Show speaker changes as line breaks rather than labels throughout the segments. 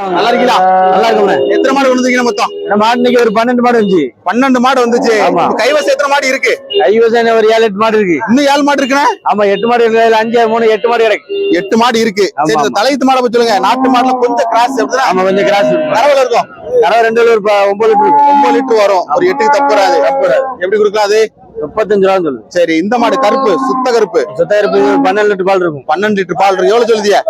நல்லா இருக்கீங்களா?
நல்லா இருக்கும்.
எத்தனை மாடு வந்துருக்கீங்க மொத்தம்?
மாடு இன்னைக்கு ஒரு 12 மாடு வந்துச்சு.
12 மாடு வந்துச்சு. கைவசம் எத்தனை மாடு இருக்கு?
கைவசம் ஒரு 7-8 மாடு இருக்கு.
இன்னும் 7 மாடு இருக்குண்ணா?
ஆமா, 8 மாடு இருக்கு. 5 3 8 மாடு இருக்கு.
8 மாடு இருக்கு. சரி, இந்த தலையத்து மாடை பத்தி சொல்லுங்க. நாட்டு மாடுல கொஞ்சம் கிராஸ் அப்படிதான்.
ஆமா, கொஞ்சம் கிராஸ்
கறவை இருக்கும்.
கறவை 2 ஒரு 9 லிட்டர் இருக்கு.
9 லிட்டர் வரும். ஒரு 8க்கு தப்புறாது. எப்படி கொடுக்கலாம் அது?
35 ரூபா சொல்லு.
சரி, இந்த மாடு கருப்பு, சுத்த கருப்பு.
சுத்த கருப்பு 12 லிட்டர் பால் இருக்கும்.
12 லிட்டர் பால் இருக்கு. எவ்வளவு சொல்லுதியா?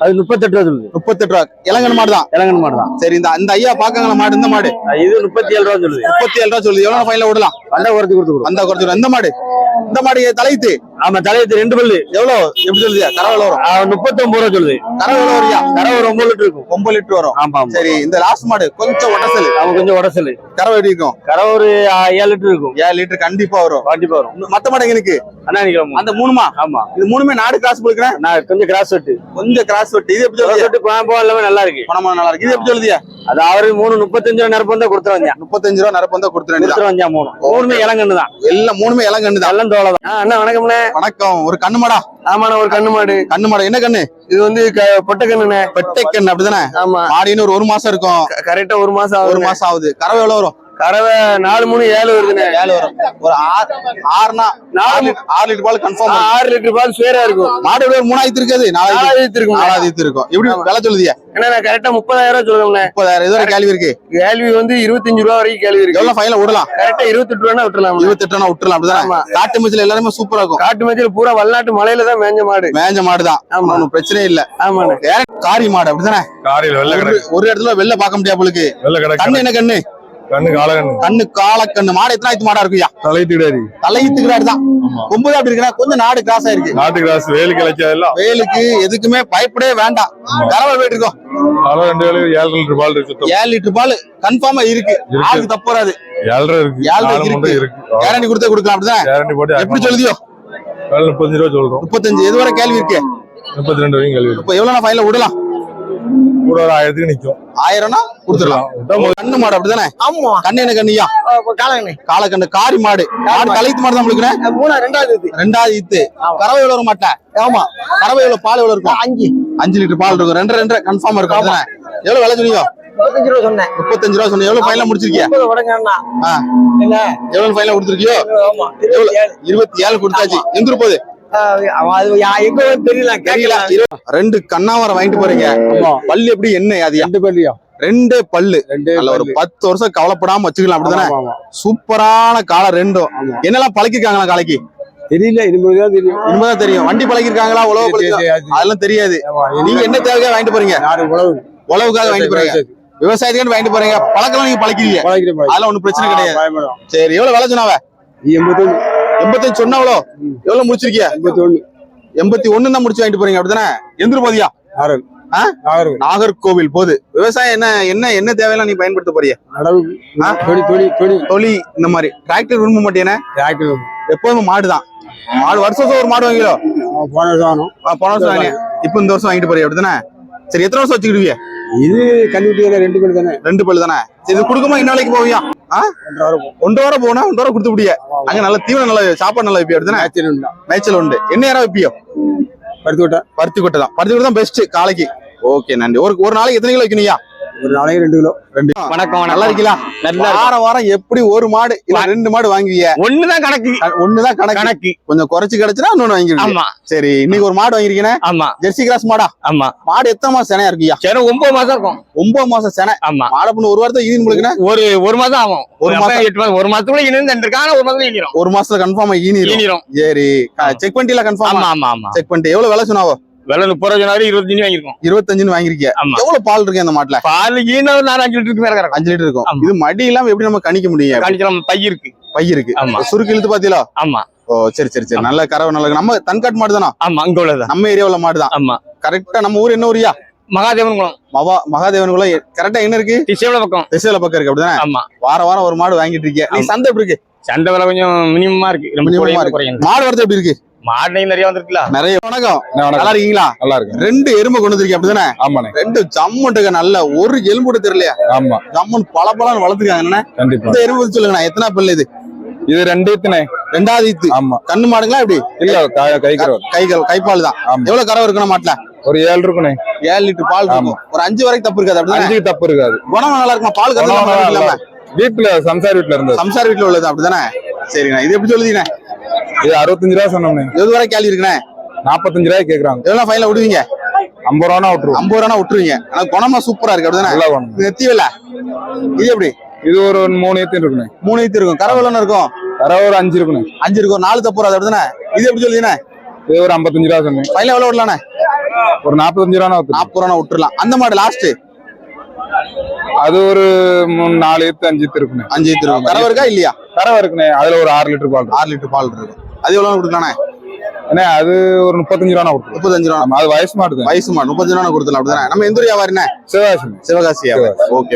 அது 38 ரூபா சொல்லுது.
38 ரூபா. இளங்கன் மாடு தான்.
இளங்கன் மாடு தான்.
சரி, இந்த ஐயா பாக்காங்களா மாடு? இந்த மாடு
இது 37 ரூபா சொல்லுது.
37 ரூபா சொல்லுது. எவ்வளவு ஃபைனல் விடலாம்?
வந்தா குறைச்சு கொடுத்து
அந்த குறைச்சு. இந்த மாடு தலையத்து.
ஆமா, தலையத்து 2 பல்லு.
எவ்வளவு எப்படி சொல்லுதியா? கறவை வரும்
39 ரூபா சொல்லுது.
கறவை எவ்வளவு வரியா?
கறவை ஒரு 9 லிட்டர் இருக்கும்.
9 லிட்டர் வரும்.
ஆமா.
சரி, இந்த லாஸ்ட் மாடு கொஞ்சம் உடசல்.
அவன் கொஞ்சம் உடசல்.
கறவை எப்படி இருக்கும்?
கறவை ஒரு 7 லிட்டர் இருக்கும்.
7 லிட்டர் கண்டிப்பா வரும்.
கண்டிப்பா வரும்.
மத்த மாடு எங்களுக்கு
அண்ணா நிக்கிறோம்.
அந்த 3மா?
ஆமா,
இது 3மே நாடு கிராஸ் போடுறேன்.
நான் கொஞ்சம் கிராஸ் வெட்டு.
கொஞ்சம் கிராஸ் வெட்டு. இது எப்படி சொல்லுது?
வெட்டு குழம்பு எல்லாமே நல்லா இருக்கு.
பணமா நல்லா இருக்கு. இது எப்படி சொல்லுதியா?
அது அவரு 35 ரூபா நிரப்பம் தான் கொடுத்துருவாங்க.
35 ரூபா நிரப்பம் தான் கொடுத்துருவாங்க.
மூணுமே இளங்கண்ணு தான்.
எல்லாம் 3மே இளங்கண்ணு தான்.
எல்லாம் தோலை தான். அண்ணா வணக்கம்ண்ணே.
வணக்கம். ஒரு கண்ணு மாடா?
ஆமாண்ணா, ஒரு கண்ணு மாடு.
கண்ணு மாடு என்ன கண்ணு?
இது வந்து பொட்டை கண்ணுண்ணே.
பெட்டை கண்ணு அப்படிதானே?
ஆமா.
மாடின்னு ஒரு மாசம் இருக்கும்.
கரெக்டா ஒரு மாசம் ஆகுது.
1 மாசம் ஆகுது. கறவை எவ்வளவு வரும்?
கறவை 4 3 7 வருதுண்ணே.
7 வரும். ஒரு 6 லிட்டர் பால் கன்ஃபார்ம். 6
லிட்டர் பால் ஸ்வேரா இருக்கும்.
மாடு ஒரு 3 இருக்காது. 4
இருக்கும்.
4 இருக்கும். எப்படி விலை சொல்லுதியா?
ஏன்னா நான் கரெக்டா 30,000 ரூபா சொல்லுவேன்.
30,000. இது ஒரு கேள்வி இருக்கு.
கேள்வி வந்து 25 ரூபா வரைக்கும் கேள்வி இருக்கு.
எவ்வளவு ஃபைனல் விடலாம்?
கரெக்டா 28 ரூபா விட்டுறலாம்.
28 ரூபா விட்டுறலாம். அப்படிதான். காட்டு மேய்ச்சல் எல்லாருமே சூப்பரா இருக்கும்.
காட்டு மேய்ச்சல் பூரா வல்நாட்டு மலையில தான் மேஞ்ச மாடு.
மேஞ்ச மாடுதான். ஒன்னும் பிரச்சனை இல்ல.
ஆமாண்ணே.
காரி மாடு அப்படிதானே?
காரில் வெள்ளை கிடக்கு.
ஒரு இடத்துல வெள்ள பாக்க முடியாது உங்களுக்கு.
வெள்ளை கிடக்கு.
கண்ணு என்ன கண்ணு?
கண்ணு காலக்கண்ணு.
கண்ணு காலக்கண்ணு. மாடு எத்தனாயிரத்து மாடா இருக்குயா?
தலையீத்துக்கிடாரு.
தலையீத்துக்கிடாரு தான். கொம்பு அப்படி இருக்கா? கொஞ்சம் நாடு கிராஸ் ஆயிருக்கு.
நாட்டு கிராஸ். வேலுக்கு இழைச்சதெல்லாம்.
வேலுக்கு எதுக்குமே பயப்படவே வேண்டாம். கறவை போயிட்டு இருக்கோம்.
2 வேலு 7 லிட்டர் பால் இருக்கு.
7 லிட்டர் பால் கன்ஃபார்மா இருக்கு. ஆளுக்கு தப்புறாது.
7 இருக்கு.
7 இருக்கு. கேரண்டி கொடுத்தே கொடுக்கலாம். அப்படிதான்.
கேரண்டி போட்டு
எப்படி சொல்லுதியோ?
35 ரூபா சொல்றோம்.
35. எது வரை கேள்வி இருக்கு?
32 வரைக்கும் கேள்வி.
இப்ப எவ்வளவு ஃபைனல் விடலாம்?
கூட ஒரு 1000க்கு நிக்கும்.
1000னா கொடுத்துடலாம். கண்ணு மாடு அப்படிதானே?
ஆமா.
கண்ணு என்ன கண்ணியா?
காலங்கண்ணு.
காலக்கண்ணு. காரி மாடு. மாடு தலைத்து மாடு தான் உங்களுக்கு. 2வது ஈத்து. கறவை எவ்வளவு வர மாட்டேன்? ஆமா. கறவை எவ்வளவு? பால் எவ்வளவு இருக்கும்? 5 லிட்டர் பால் இருக்கும். 2 கன்ஃபார்மா இருக்கும். அப்படிதானே? எவ்வளவு விலை சொன்னீங்க?
35 ரூபா சொன்னேன்.
35 ரூபா சொன்னீங்க. எவ்வளவு ஃபைனல் முடிச்சிருக்கீங்க? எவ்வளவு ஃபைனல் கொடுத்துருக்கியோ? 27 கொடுத்தாச்சு. எங்க போகுது?
தெரியல.
2 கண்ணாவரம் வாங்கிட்டு போறீங்க. பல்லு எப்படி? என்ன அது?
2 பல்லியா?
2 பல்லு. ஒரு 10 வருஷம் கவலைப்படாம வச்சுக்கலாம். அப்படிதானே? சூப்பரான காலை 2. என்னெல்லாம் பழக்கிருக்காங்களா காலைக்கு?
தெரியல.
இனிமேதான் தெரியும். வண்டி பழக்கிருக்காங்களா? உழவு பழக்கிருக்காங்களா? அதெல்லாம் தெரியாது. நீங்க என்ன தேவையா வாங்கிட்டு போறீங்க? உழவுக்காக வாங்கிட்டு போறீங்க. விவசாயத்துக்கு வாங்கிட்டு போறீங்க. பழக்கலாம் நீங்க பழக்கிறீங்க. அதெல்லாம் ஒண்ணும் பிரச்சனை கிடையாது. சரி, எவ்வளவு விலை சொன்னாவ? 85 சொன்னாவளோ? எவ்வளவு முடிச்சிருக்கியா? 81 தான் முடிச்சு வாங்கிட்டு போறீங்க. அப்படிதானே? எந்திர போதியா? நாகர்கோவில் போகுது. விவசாயம் என்ன தேவையெல்லாம் நீ பயன்படுத்த போறிய? தொழி இந்த மாதிரி. டிராக்டர் விரும்ப மாட்டேனே? எப்போதுமே மாடுதான். மாடு வருஷம் ஒரு மாடு வாங்கிலோ? போன வருஷம் வாங்க. இப்ப இந்த வருஷம் வாங்கிட்டு போறிய. அப்படிதானே? சரி, எத்தனை வருஷம் வச்சுக்கிடுவிய?
இது கண்டுபிடிக்க 2 பல்லு தானே?
2 பல்லு தானே? இது குடுக்கமா இன்ன நாளைக்கு போவியா? 1 வாரம் போனா 1 வாரம் கொடுத்து முடிய. அங்க நல்ல தீவனம், நல்ல சாப்பாடு நல்லா வைப்பியா? அப்படிதானே? மேய்ச்சல் உண்டு. என்ன யாரா வைப்பியோ? பருத்தி கொட்டை தான். பருத்தி கொட்டை தான் பெஸ்ட் காலைக்கு. ஓகே, நன்றி. ஒரு நாளைக்கு எத்தனை கிலோ வைக்கணும்யா?
ஒரு நாளைக்கு 2 கிலோ.
வணக்கம். நல்லா இருக்கீங்களா? வாரம் எப்படி ஒரு மாடு இல்ல 2 மாடு வாங்குவீங்க?
ஒண்ணுதான் கணக்கு.
கொஞ்சம் குறைச்சு கிடைச்சுனா இன்னொன்னு வாங்கிடுவீங்க. சரி, இன்னைக்கு ஒரு மாடு வாங்கிருக்கீங்க.
ஆமா.
ஜெர்சி கிராஸ் மாடா?
ஆமா.
மாடு எத்தனை மாசம் செனையா இருக்குயா?
9 மாசம் இருக்கும்.
9 மாசம் செனை.
ஆமா.
மாடு பண்ண ஒரு வாரத்தை ஈனின் முழுக்குனா
ஒரு மாசம் ஆகும். ஒரு மாசம் 8 மாசம். ஒரு மாசத்துக்குள்ள ஈனின் தண்டிருக்காங்க. ஒரு மாசத்துல ஈனிரும்.
ஒரு மாசத்துல கன்ஃபார்மா ஈனிரும். சரி, செக் பண்ணிட்டீல? கன்ஃபார்ம்.
ஆமா.
செக் பண்ணிட்டு எவ்வளவு விலை சொன்னாவோ?
விலை 30 ரூபா 25 வாங்கிருக்கோம்.
25 வாங்கிருக்கீங்க. எவ்வளவு பால் இருக்கு அந்த மாட்டுல?
பால் ஈன ஒரு 4-5 லிட்டருக்கு மேல இருக்கும்.
5 லிட்டர் இருக்கும். இது மடி இல்லாம எப்படி நம்ம கணிக்க முடியும்?
கணிக்கலாம். பை இருக்கு.
சுருக்கு இழுத்து பாத்தீங்களா?
ஆமா.
ஓ, சரி. நல்ல கறவை நல்ல. நம்ம தன்காட்டு மாடு தானா?
ஆமா, அங்க உள்ளதா.
நம்ம ஏரியாவுல மாடுதான்.
ஆமா.
கரெக்டா நம்ம ஊர் என்ன ஊரியா?
மகாதேவன் குளம்.
மகாதேவன் குளம் கரெக்டா என்ன இருக்கு? திசையில பக்கம் இருக்கு. அப்படிதானே? ஆமா. வாரம் ஒரு மாடு வாங்கிட்டு இருக்கீங்க. நீ சந்தை எப்படி இருக்கு?
சந்தை விலை கொஞ்சம் மினிமமா இருக்கு.
மாடு வரது எப்படி இருக்கு?
மாடு நிறைய வந்திருக்குல.
நிறைய. வணக்கம். நல்லா இருக்கீங்களா?
நல்லா இருக்கு.
2 எறும்பு கொண்டு வந்திருக்கீங்க. அப்படிதானே?
ஆமாண்ணே.
2 ஜம்முட்டுங்க. நல்ல ஒரு எலும்பு கூட தெரியலையா?
ஆமா.
ஜம்முன்னு பளபளன்னு வளர்த்துருக்காங்க. என்ன?
கண்டிப்பா.
இந்த எறும்பு சொல்லுங்கண்ணா, எத்தனை பல்லு இது?
இது 2 ஈத்துனே.
2வது ஈத்து.
ஆமா.
கண்ணு மாடுங்களா எப்படி?
இல்ல, கைப்பால் தான்.
எவ்வளவு கறவை இருக்கணும் மாட்டுல?
ஒரு 7 இருக்குண்ணே.
7 லிட்டர் பால் இருக்கும். ஒரு 5 வரைக்கும் தப்பு இருக்காது அப்படிதானே?
5 தப்பு இருக்காது.
குணம் நல்லா இருக்குமா? பால் கறந்து
வீட்டுல சம்சார் வீட்டுல இருந்தது.
சம்சார் வீட்டுல உள்ளது அப்படிதானே? சரிண்ணா. இது எப்படி சொல்லுதீங்க?
இது 65 ரூபா சொன்னோம்ண்ணே.
எது வரை கேள்வி இருக்குண்ணே?
45 ரூபாய்க்கு கேக்குறாங்க.
எவ்வளவு ஃபைனல் விடுவீங்க?
50 ரூபா விட்டுருவோம்.
50 ரூபா விட்டுருவீங்க. ஆனா குணமா சூப்பரா இருக்கு அப்படிதானே?
நல்லா குணம்.
நெத்திவில இது எப்படி?
இது ஒரு 3 ஏத்து இருக்குண்ணே.
3 ஈத்து இருக்கும். கறவை இருக்கும்.
கறவை ஒரு 5 இருக்குண்ணே.
5 இருக்கும். 4 தப்பு வராது அப்படிதானே? இது எப்படி சொல்லுவீங்க?
இது ஒரு 55 ரூபா சொன்னேன்.
ஃபைனல் எவ்வளவு விடலாண்ணே?
ஒரு 45 ரூபா
40 ரூபா விட்டுறலாம். அந்த மாடு லாஸ்ட்
அது ஒரு 4 ஏத்து 5 ஏத்து இருக்குண்ணே.
5 ஈத்து இருக்கும். கறவை இருக்கா இல்லையா?
கறவை இருக்குண்ணே. அதுல ஒரு 6 லிட்டர் பால்.
6 லிட்டர் பால் இருக்கு. அது எவ்வளவு கொடுக்கலாண்ணே?
ஏன்னா அது ஒரு 35 ரூபா கொடுத்து.
35 ரூபா.
அது வயசு மாட்டுது.
வயசு மாடு 35 ரூபா கொடுத்தலாம் அப்படிதானே? நம்ம எந்த வியாபாரிண்ணே?
சிவகாசி.
சிவகாசி வியாபாரி. ஓகே.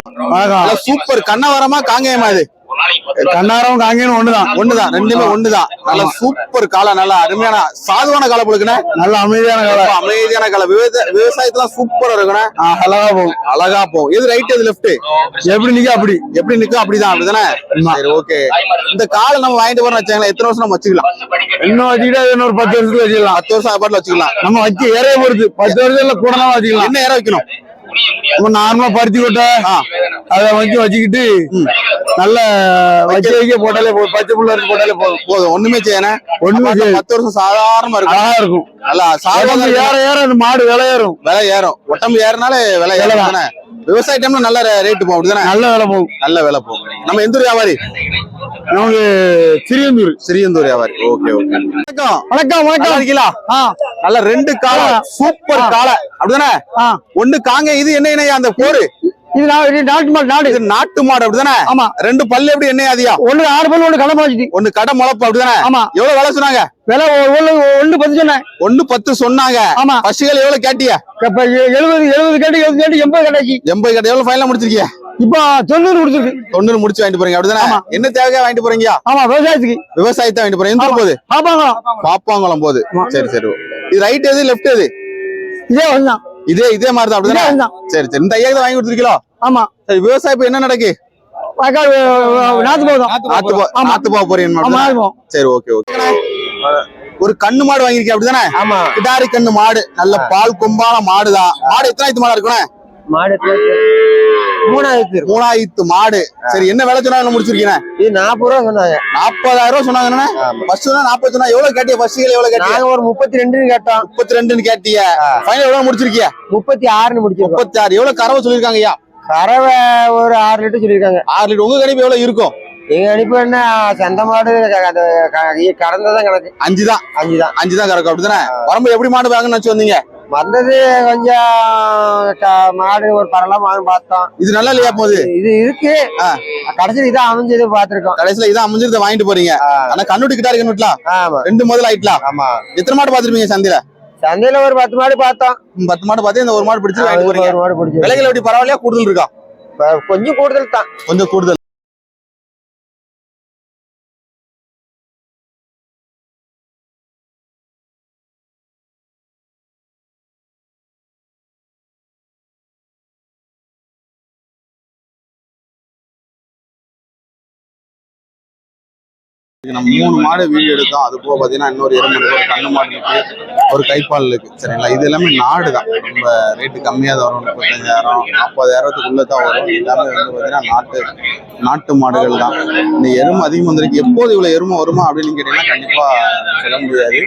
சூப்பர். கண்ணவரமா காங்கேயமா? இது
கண்ணாரம் காங்கேயம்
ஒண்ணுதான். ரெண்டுமே ஒண்ணுதான். நல்ல சூப்பர் காலை. நல்ல அருமையான சாதுவான காலை போலுக்குண்ணே.
நல்ல அமைதியான காலை.
அமைதியான காலை. விவசாயத்துல சூப்பரா இருக்குண்ணே. அழகா போகும். எது ரைட் எது லெஃப்ட்?
எப்படி நிக்க அப்படி
எப்படி நிக்கும் அப்படிதான் அப்படிதானே? சரி ஓகே. இந்த காலை நம்ம வாங்கிட்டு போறோம்னு வச்சாங்களா, எத்தனை வருஷம் நம்ம வச்சுக்கலாம்?
இன்னும் வச்சுக்கிட்டா இன்னொரு 10 வருஷத்துக்கு வச்சுக்கலாம்.
10 வருஷம் பாட்டில் வச்சுக்கலாம்.
நம்ம வச்சு ஏறைய பொறுத்து 10 வருஷத்துல கூட வச்சுக்கலாம்.
என்ன ஏற வைக்கணும்?
நார்மலா பருத்தி கொட்டை அதை வச்சுக்கிட்டு நல்ல வைக்க போட்டாலே பச்சை புள்ள இருக்கு போட்டாலே
போதும். ஒண்ணுமே செய்யணும். 10 வருஷம் சாதாரணமா இருக்கும். நல்லா சாதாரண
ஏற அந்த மாடு விலை
ஏறும். உடம்பு ஏறினாலே விலை ஏறும். விவசாய டைம்ல நல்ல ரேட்டு போகும் அப்படிதானே? நல்ல விலை போகும். நம்ம எந்த வியாபாரி?
நமக்கு
சிறியந்தூர் வியாபாரி. ஓகே.
வணக்கம்
இருக்கீங்களா? நல்ல 2 காலை சூப்பர் காலை அப்படிதானே? ஒண்ணு காங்க. இது என்ன அந்த போரு?
இது
நாட்டு மாடு அப்படிதானே?
ஆமா.
2 பல்லு எப்படி என்ன அதிகா?
ஒண்ணு 6 பல்லு, ஒண்ணு கடை மாச்சு,
ஒண்ணு கடை முளப்பு அப்படிதானே?
ஆமா.
எவ்வளவு விலை சொன்னாங்க?
விலை 1.10 சொன்னேன்.
1.10 சொன்னாங்க.
ஆமா.
பசுகள் எவ்வளவு கேட்டியா?
70 கேட்டு 80 கேட்டாச்சு.
80 கேட்டு. எவ்வளவு ஃபைனல் முடிச்சிருக்கீங்க?
இப்ப 90 முடிச்சிருக்கு.
90 முடிச்சு வாங்கிட்டு போறீங்க அப்படிதானே? என்ன தேவையா வாங்கிட்டு போறீங்க?
ஆமா, விவசாயத்தை
வாங்கிட்டு போறீங்க. எந்த போகுது? பாப்பாங்குளம் போகுது. சரி. இது ரைட் எது லெஃப்ட் எது? இதே மாதிரி தான் அப்படிதானே? சரி. இந்த ஐயா வாங்கி கொடுத்துருக்கீங்களா?
ஆமா.
சரி. விவசாயம் என்ன நடக்கு? நாத்து போக போறீங்க. சரி ஓகே. ஒரு கண்ணு மாடு வாங்கிருக்கீங்க அப்படிதானே?
ஆமா.
கிடாரி கண்ணு மாடு. நல்ல பால் கொம்பான மாடுதான். மாடு எத்தனாயிரத்து மாடா இருக்குண்ணே?
மாடு
3000 மாடு. சரி. என்ன விலை சொன்னாங்க முடிச்சிருக்கீங்க?
இது 40 ரூபா சொன்னாங்க.
40,000 ரூபா சொன்னாங்க. ஃபர்ஸ்ட் 40 சொன்னா எவ்வளவு கேட்டிய? பஸ்ஸுகள் எவ்வளவு கேட்டிய?
நாங்க ஒரு 32 கேட்டோம்.
32 கேட்டிய. ஃபைனல் எவ்வளவு முடிச்சிருக்கீங்க?
36 முடிச்சிருக்கோம்.
36. எவ்வளவு கறவை சொல்லிருக்காங்க ஐயா?
கறவை ஒரு 6 லிட்டர் சொல்லிருக்காங்க.
6 லிட்டர். உங்க கணிப்பு எவ்வளவு இருக்கும்?
எங்க அனுப்பி என்ன சந்த மாடு கறந்ததான் கணக்கு.
5 தான் கறக்கும் அப்படிதானே? உடம்பு எப்படி மாடு வாங்கன்னு வச்சு வந்தீங்க?
வந்தது கொஞ்சம் மாடு ஒரு பரலாம் வாங்க பார்த்தோம்.
இது நல்லா இல்லையா போகுது?
இது இருக்கு. கடைசியில் இதான் அமைஞ்சது பாத்துருக்கோம்.
கடைசியில இதான் அமைஞ்சிருந்த வாங்கிட்டு போறீங்க. ஆனா கண்ணுட்டி கிட்ட கண்ணுட்டலாம்.
ஆமா.
2 முதல் ஆயிட்டலாம்.
ஆமா.
எத்தனை மாடு பாத்துருப்பீங்க சந்தையில?
ஒரு 10 மாடு பார்த்தோம்.
10 மாடு பார்த்து இந்த ஒரு மாடு பிடிச்சி வாங்கிட்டு போறீங்க.
ஒரு மாடு பிடிச்சி.
விலைகள் எப்படி பரவாயில்லையா? கூடுதல் இருக்கா?
கொஞ்சம் கூடுதல் தான்.
கொஞ்சம் கூடுதல். நம்ம 3 மாடு வீடியோ எடுத்தோம். அது போக பாத்தீங்கன்னா இன்னொரு எருமை இருக்கு, ஒரு கண்ணு மாடு இருக்கு, ஒரு கைப்பால் இருக்கு. சரிங்களா? இது எல்லாமே நாடு தான். ரொம்ப ரேட்டு கம்மியா தான் வரும். 35,000 40,000 தான் வரும். எல்லாமே பாத்தீங்கன்னா நாட்டு மாடுகள் தான். இந்த எருமை அதிகம் வந்திருக்கு. எப்போது இவ்வளவு எருமை வருமா அப்படின்னு கேட்டீங்கன்னா கண்டிப்பா சொல்ல முடியாது.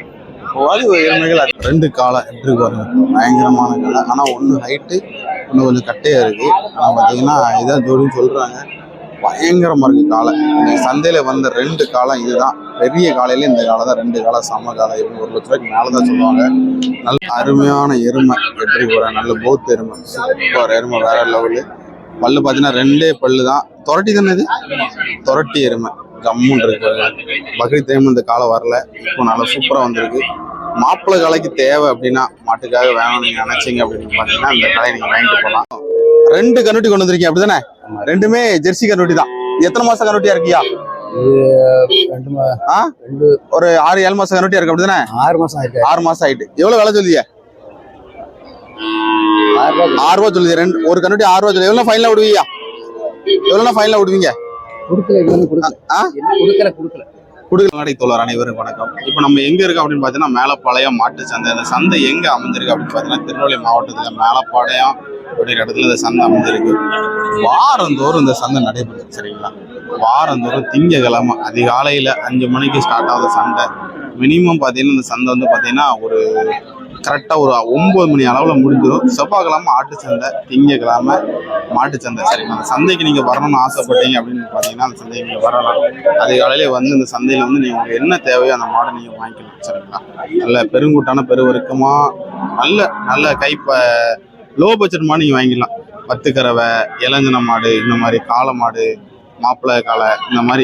எருமைகள் 2 காலை எப்படி பாருங்க. பயங்கரமான காலை. ஆனா ஒண்ணு ஹைட்டு, ஒண்ணு கொஞ்சம் கட்டையா இருக்கு. ஆனா பாத்தீங்கன்னா இதான் ஜோடின்னு சொல்றாங்க. பயங்கரமா இருக்கு காலை. சந்தையில வந்த 2 காலம் இதுதான். பெரிய காலையில இந்த காலை தான். 2 காலம் சம காலை. 1 லட்ச ரூபாய்க்கு மேலதான் சொல்லுவாங்க. நல்ல அருமையான எருமை. எப்படி போற நல்ல போத் எருமை. சூப்பர் எருமை. வேற லெவலு. பல்லு பாத்தீங்கன்னா 2 பல்லு தான். தொரட்டி தானே இது? தொரட்டி எருமை. ஜம்முன்னு இருக்கு. பக்ரீத் டைம் இந்த காலை வரல. இப்போ நல்லா சூப்பரா வந்திருக்கு. மாப்பிள்ளை காலைக்கு தேவை அப்படின்னா மாட்டுக்காக வேணும் நீங்க நினைச்சீங்க அப்படின்னு பாத்தீங்கன்னா இந்த காலை நீங்க வாங்கிட்டு போகலாம். 2 கண்ணுட்டி கொண்டு வந்திருக்கீங்க அப்படிதானே? 2மே ஜெர்சி கண்ணுட்டி தான். எத்தனை மாசம் கண்ணுட்டியா இருக்கியா? ஒரு 6-7 மாசம் கண்ணுட்டியா இருக்கு அப்படிதானே? 6 மாசம் ஆயிட்டு. எவ்வளவு விலை சொல்லிய? 6 ரூபா சொல்லுது. ஒரு கண்ணுட்டி 6 ரூபா சொல்லி. எவ்வளவு ஃபைனலா விடுவீங்க? எவ்வளவு ஃபைனலா விடுவீங்க? குடுகலாடை தோழர் அனைவரும் வணக்கம். இப்போ நம்ம எங்க இருக்கோம் அப்படின்னு பார்த்தீங்கன்னா மேலப்பாளையம் மாட்டு சந்தை. அந்த சந்தை எங்க அமைஞ்சிருக்கு அப்படின்னு பார்த்தீங்கன்னா திருநெல்வேலி மாவட்டத்துல மேலப்பாளையம் அப்படிங்கிற இடத்துல இந்த சந்தை அமைஞ்சிருக்கு. வாரந்தோறும் இந்த சந்தை நடைபெறுது. சரிங்களா? வாரந்தோறும் திங்கக்கிழமை அதிகாலையில 5 மணிக்கு ஸ்டார்ட் ஆகுது சந்தை. மினிமம் பார்த்தீங்கன்னா இந்த சந்தை வந்து பார்த்தீங்கன்னா ஒரு கரெக்டாக ஒரு 9 மணி அளவில் முடிஞ்சிடும். செவ்வாய்க்கிழமை ஆட்டு சந்தை, திங்கக்கிழமை மாட்டு சந்தை. சரிங்களா? அந்த சந்தைக்கு நீங்கள் வரணும்னு ஆசைப்பட்டீங்க அப்படின்னு பார்த்தீங்கன்னா அந்த சந்தைக்கு நீங்கள் வரலாம். அதிகாலையிலே வந்து இந்த சந்தையில் வந்து நீங்கள் உங்களுக்கு என்ன தேவையோ அந்த மாடை நீங்கள் வாங்கிக்கலாம். சரிங்களா? நல்ல பெருங்கூட்டான பெருவருக்கமாக நல்ல லோ பட்ஜெட் மாடு நீங்கள் வாங்கிக்கலாம். 10 கறவை, இளஞ்சன மாடு, இந்த மாதிரி காளை மாடு, மாப்பிள்ளை காளை, இந்த மாதிரி